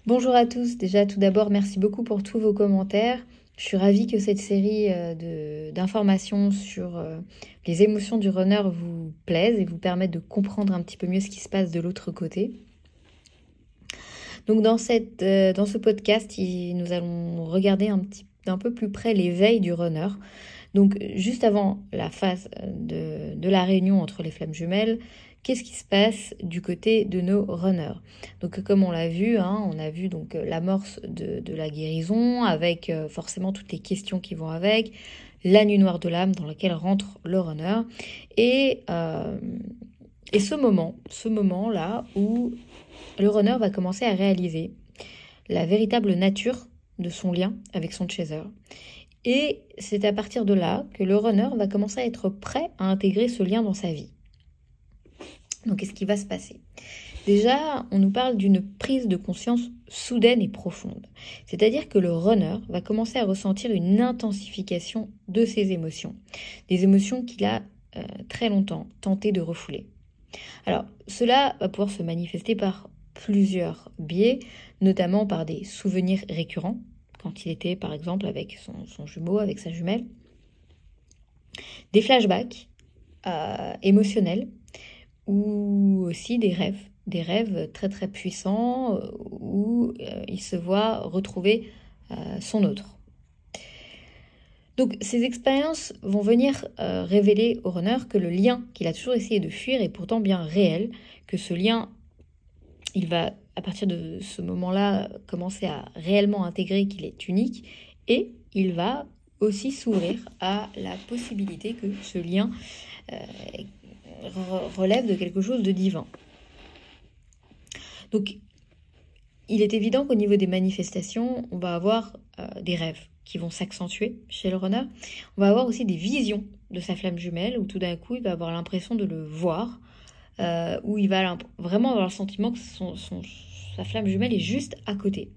Bonjour à tous, déjà tout d'abord merci beaucoup pour tous vos commentaires. Je suis ravie que cette série d'informations sur les émotions du runner vous plaise et vous permette de comprendre un petit peu mieux ce qui se passe de l'autre côté. Donc dans ce podcast, nous allons regarder d'un peu plus près les veilles du runner. Donc juste avant la phase de la réunion entre les flammes jumelles, qu'est-ce qui se passe du côté de nos runners? Donc comme on l'a vu, on a vu donc l'amorce de la guérison avec forcément toutes les questions qui vont avec, la nuit noire de l'âme dans laquelle rentre le runner et ce moment-là où le runner va commencer à réaliser la véritable nature de son lien avec son chaser. Et c'est à partir de là que le runner va commencer à être prêt à intégrer ce lien dans sa vie. Donc, qu'est-ce qui va se passer? Déjà, on nous parle d'une prise de conscience soudaine et profonde. C'est-à-dire que le runner va commencer à ressentir une intensification de ses émotions. Des émotions qu'il a très longtemps tenté de refouler. Alors, cela va pouvoir se manifester par plusieurs biais, notamment par des souvenirs récurrents, quand il était par exemple avec son jumeau, avec sa jumelle, des flashbacks émotionnels, ou aussi des rêves très très puissants où il se voit retrouver son autre. Donc ces expériences vont venir révéler au runner que le lien qu'il a toujours essayé de fuir est pourtant bien réel, que ce lien, il va à partir de ce moment-là commencer à réellement intégrer qu'il est unique et il va aussi s'ouvrir à la possibilité que ce lien relève de quelque chose de divin. Donc, il est évident qu'au niveau des manifestations, on va avoir des rêves qui vont s'accentuer chez le runner. On va avoir aussi des visions de sa flamme jumelle, où tout d'un coup, il va avoir l'impression de le voir, où il va vraiment avoir le sentiment que sa flamme jumelle est juste à côté.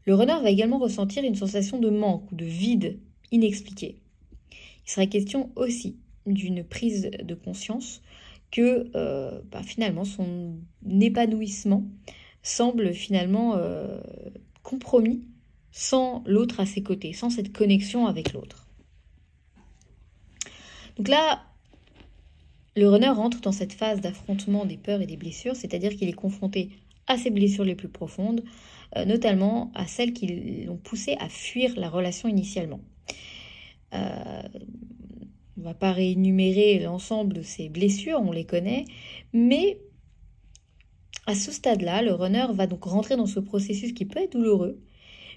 Le runner va également ressentir une sensation de manque ou de vide inexpliqué. Il sera question aussi d'une prise de conscience que finalement son épanouissement semble finalement compromis sans l'autre à ses côtés, sans cette connexion avec l'autre. Donc là, le runner rentre dans cette phase d'affrontement des peurs et des blessures, c'est-à-dire qu'il est confronté à ses blessures les plus profondes, notamment à celles qui l'ont poussé à fuir la relation initialement. On ne va pas réénumérer l'ensemble de ces blessures, on les connaît, mais à ce stade-là, le runner va donc rentrer dans ce processus qui peut être douloureux,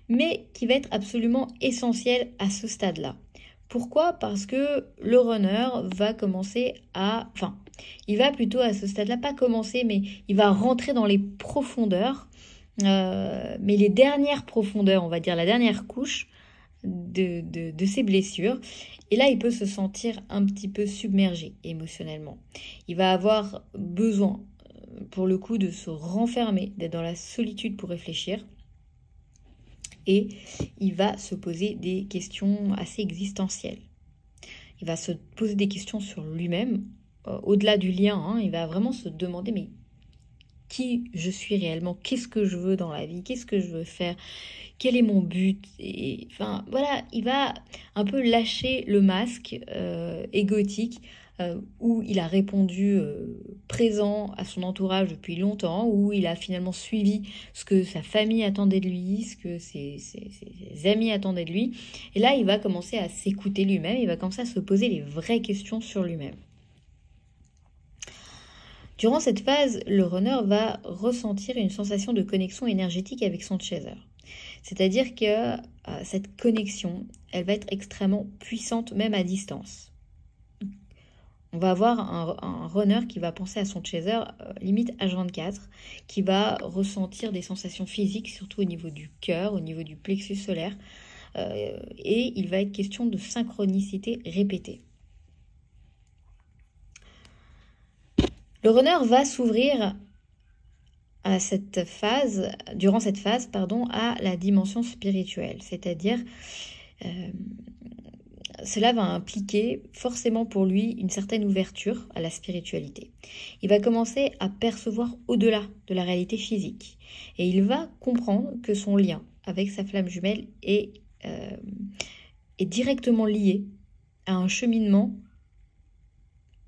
mais qui va être absolument essentiel à ce stade-là. Pourquoi? Parce que le runner va commencer il va plutôt à ce stade-là, pas commencer, mais il va rentrer dans les profondeurs, mais les dernières profondeurs, on va dire la dernière couche de ses blessures. Et là, il peut se sentir un petit peu submergé émotionnellement. Il va avoir besoin, pour le coup, de se renfermer, d'être dans la solitude pour réfléchir. Et il va se poser des questions assez existentielles. Il va se poser des questions sur lui-même, au-delà du lien. Il va vraiment se demander, mais qui je suis réellement? Qu'est-ce que je veux dans la vie? Qu'est-ce que je veux faire? Quel est mon but? Et enfin voilà, il va un peu lâcher le masque égotique où il a répondu présent à son entourage depuis longtemps, où il a finalement suivi ce que sa famille attendait de lui, ce que ses amis attendaient de lui. Et là, il va commencer à s'écouter lui-même, il va commencer à se poser les vraies questions sur lui-même. Durant cette phase, le runner va ressentir une sensation de connexion énergétique avec son chaser. C'est-à-dire que cette connexion, elle va être extrêmement puissante même à distance. On va avoir un runner qui va penser à son chaser limite H24, qui va ressentir des sensations physiques, surtout au niveau du cœur, au niveau du plexus solaire, et il va être question de synchronicité répétée. Le runner va s'ouvrir durant cette phase, à la dimension spirituelle, c'est-à-dire cela va impliquer forcément pour lui une certaine ouverture à la spiritualité. Il va commencer à percevoir au-delà de la réalité physique. Et il va comprendre que son lien avec sa flamme jumelle est directement lié à un cheminement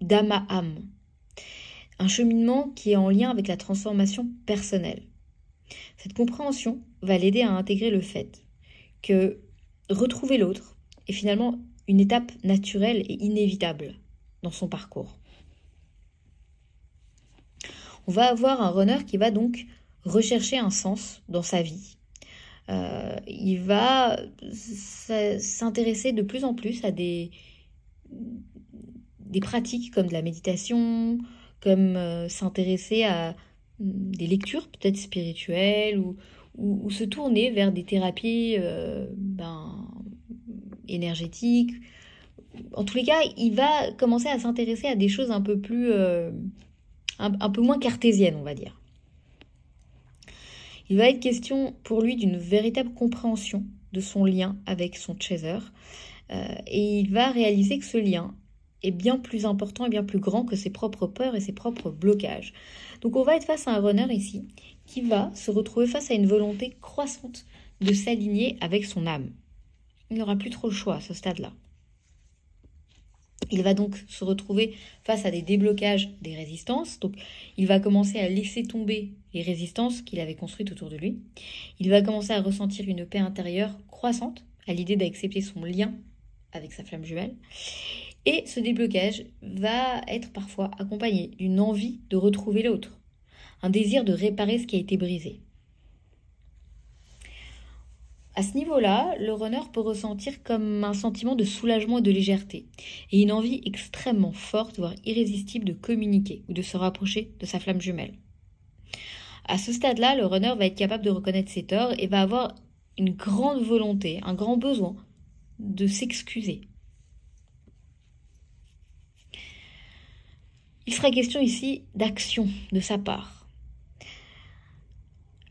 d'âme à âme. Un cheminement qui est en lien avec la transformation personnelle. Cette compréhension va l'aider à intégrer le fait que retrouver l'autre est finalement une étape naturelle et inévitable dans son parcours. On va avoir un runner qui va donc rechercher un sens dans sa vie. Il va s'intéresser de plus en plus à des pratiques comme de la méditation, comme s'intéresser à des lectures peut-être spirituelles ou se tourner vers des thérapies énergétiques. En tous les cas, il va commencer à s'intéresser à des choses un peu plus, un peu moins cartésiennes, on va dire. Il va être question pour lui d'une véritable compréhension de son lien avec son chaser et il va réaliser que ce lien est bien plus important et bien plus grand que ses propres peurs et ses propres blocages. Donc on va être face à un runner ici qui va se retrouver face à une volonté croissante de s'aligner avec son âme. Il n'aura plus trop le choix à ce stade-là. Il va donc se retrouver face à des déblocages des résistances. Donc il va commencer à laisser tomber les résistances qu'il avait construites autour de lui. Il va commencer à ressentir une paix intérieure croissante à l'idée d'accepter son lien avec sa flamme jumelle. Et ce déblocage va être parfois accompagné d'une envie de retrouver l'autre, un désir de réparer ce qui a été brisé. À ce niveau-là, le runner peut ressentir comme un sentiment de soulagement et de légèreté, et une envie extrêmement forte, voire irrésistible, de communiquer ou de se rapprocher de sa flamme jumelle. À ce stade-là, le runner va être capable de reconnaître ses torts et va avoir une grande volonté, un grand besoin de s'excuser. Il sera question ici d'action de sa part.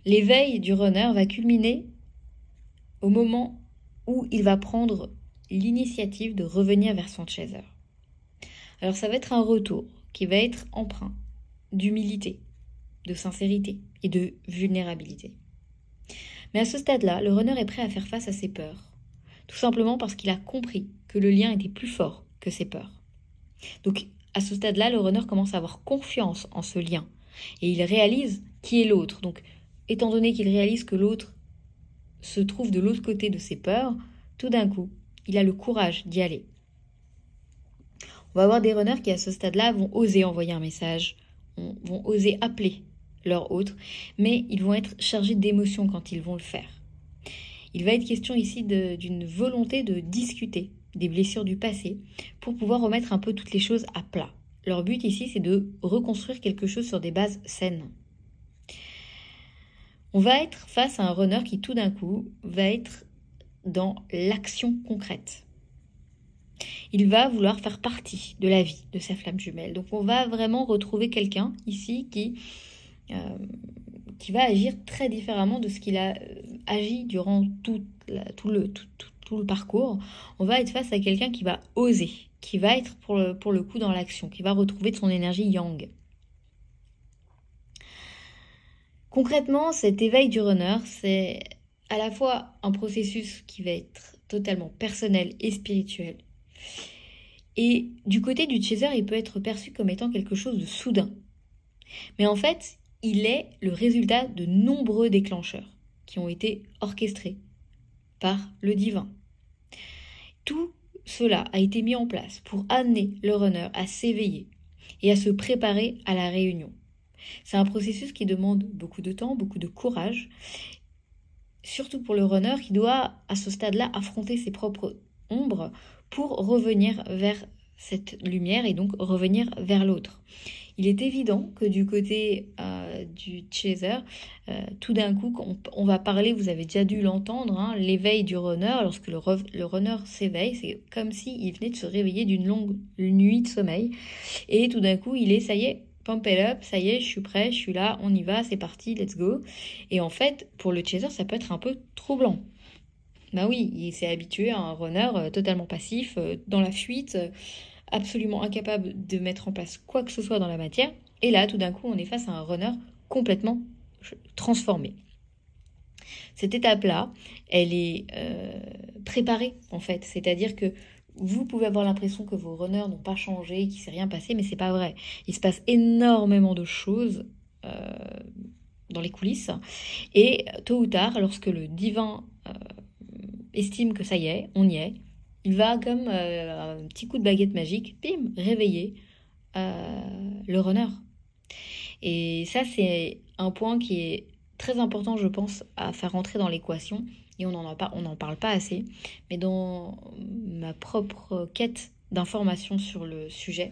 L'éveil du runner va culminer au moment où il va prendre l'initiative de revenir vers son chaser. Alors ça va être un retour qui va être empreint d'humilité, de sincérité et de vulnérabilité. Mais à ce stade-là, le runner est prêt à faire face à ses peurs, tout simplement parce qu'il a compris que le lien était plus fort que ses peurs. Donc à ce stade-là, le runner commence à avoir confiance en ce lien et il réalise qui est l'autre. Donc étant donné qu'il réalise que l'autre se trouve de l'autre côté de ses peurs, tout d'un coup, il a le courage d'y aller. On va avoir des runners qui, à ce stade-là, vont oser envoyer un message, vont oser appeler leur autre, mais ils vont être chargés d'émotions quand ils vont le faire. Il va être question ici d'une volonté de discuter des blessures du passé pour pouvoir remettre un peu toutes les choses à plat. Leur but ici, c'est de reconstruire quelque chose sur des bases saines. On va être face à un runner qui, tout d'un coup, va être dans l'action concrète. Il va vouloir faire partie de la vie de sa flamme jumelle. Donc, on va vraiment retrouver quelqu'un ici qui va agir très différemment de ce qu'il a agi durant tout le parcours. On va être face à quelqu'un qui va oser, qui va être pour le coup dans l'action, qui va retrouver de son énergie yang. Concrètement, cet éveil du runner, c'est à la fois un processus qui va être totalement personnel et spirituel. Et du côté du chaser, il peut être perçu comme étant quelque chose de soudain. Mais en fait, il est le résultat de nombreux déclencheurs qui ont été orchestrés par le divin. Tout cela a été mis en place pour amener le runner à s'éveiller et à se préparer à la réunion. C'est un processus qui demande beaucoup de temps, beaucoup de courage, surtout pour le runner qui doit, à ce stade-là, affronter ses propres ombres pour revenir vers cette lumière et donc revenir vers l'autre. Il est évident que du côté du chaser, tout d'un coup, on va parler, vous avez déjà dû l'entendre, l'éveil du runner. Lorsque le runner s'éveille, c'est comme s'il venait de se réveiller d'une longue nuit de sommeil. Et tout d'un coup, il est, ça y est, pump it up, ça y est, je suis prêt, je suis là, on y va, c'est parti, let's go. Et en fait, pour le chaser, ça peut être un peu troublant. Ben oui, il s'est habitué à un runner totalement passif, dans la fuite, absolument incapable de mettre en place quoi que ce soit dans la matière. Et là, tout d'un coup, on est face à un runner complètement transformé. Cette étape-là, elle est préparée en fait. C'est-à-dire que vous pouvez avoir l'impression que vos runners n'ont pas changé, qu'il ne s'est rien passé, mais c'est pas vrai. Il se passe énormément de choses dans les coulisses. Et tôt ou tard, lorsque le divin estime que ça y est, on y est, il va comme un petit coup de baguette magique, bim, réveiller le runner. Et ça, c'est un point qui est très important, je pense, à faire rentrer dans l'équation. Et on n'en parle pas assez. Mais dans ma propre quête d'informations sur le sujet,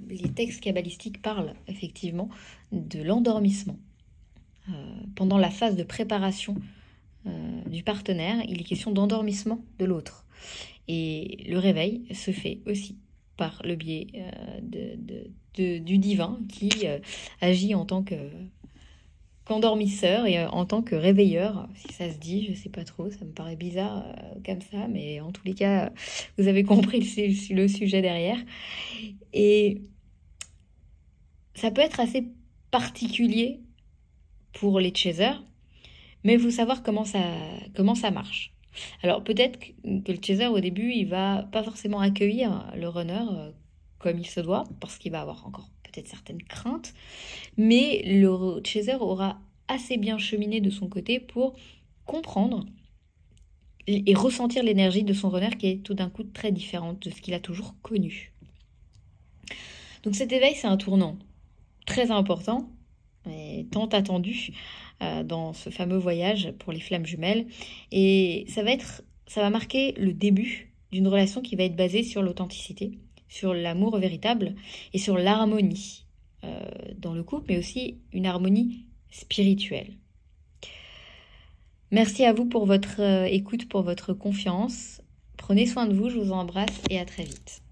les textes kabbalistiques parlent effectivement de l'endormissement. Pendant la phase de préparation du partenaire, il est question d'endormissement de l'autre. Et le réveil se fait aussi par le biais du divin qui agit en tant qu'endormisseur et en tant que réveilleur, si ça se dit, je sais pas trop, ça me paraît bizarre comme ça, mais en tous les cas, vous avez compris le sujet derrière. Et ça peut être assez particulier pour les chasers, mais il faut savoir comment ça marche. Alors peut-être que le chaser au début, il va pas forcément accueillir le runner comme il se doit, parce qu'il va avoir encore peut-être certaines craintes, mais le chaser aura assez bien cheminé de son côté pour comprendre et ressentir l'énergie de son runner qui est tout d'un coup très différente de ce qu'il a toujours connu. Donc cet éveil, c'est un tournant très important et tant attendu dans ce fameux voyage pour les flammes jumelles. Et ça va marquer le début d'une relation qui va être basée sur l'authenticité, sur l'amour véritable et sur l'harmonie dans le couple, mais aussi une harmonie spirituelle. Merci à vous pour votre écoute, pour votre confiance. Prenez soin de vous, je vous embrasse et à très vite.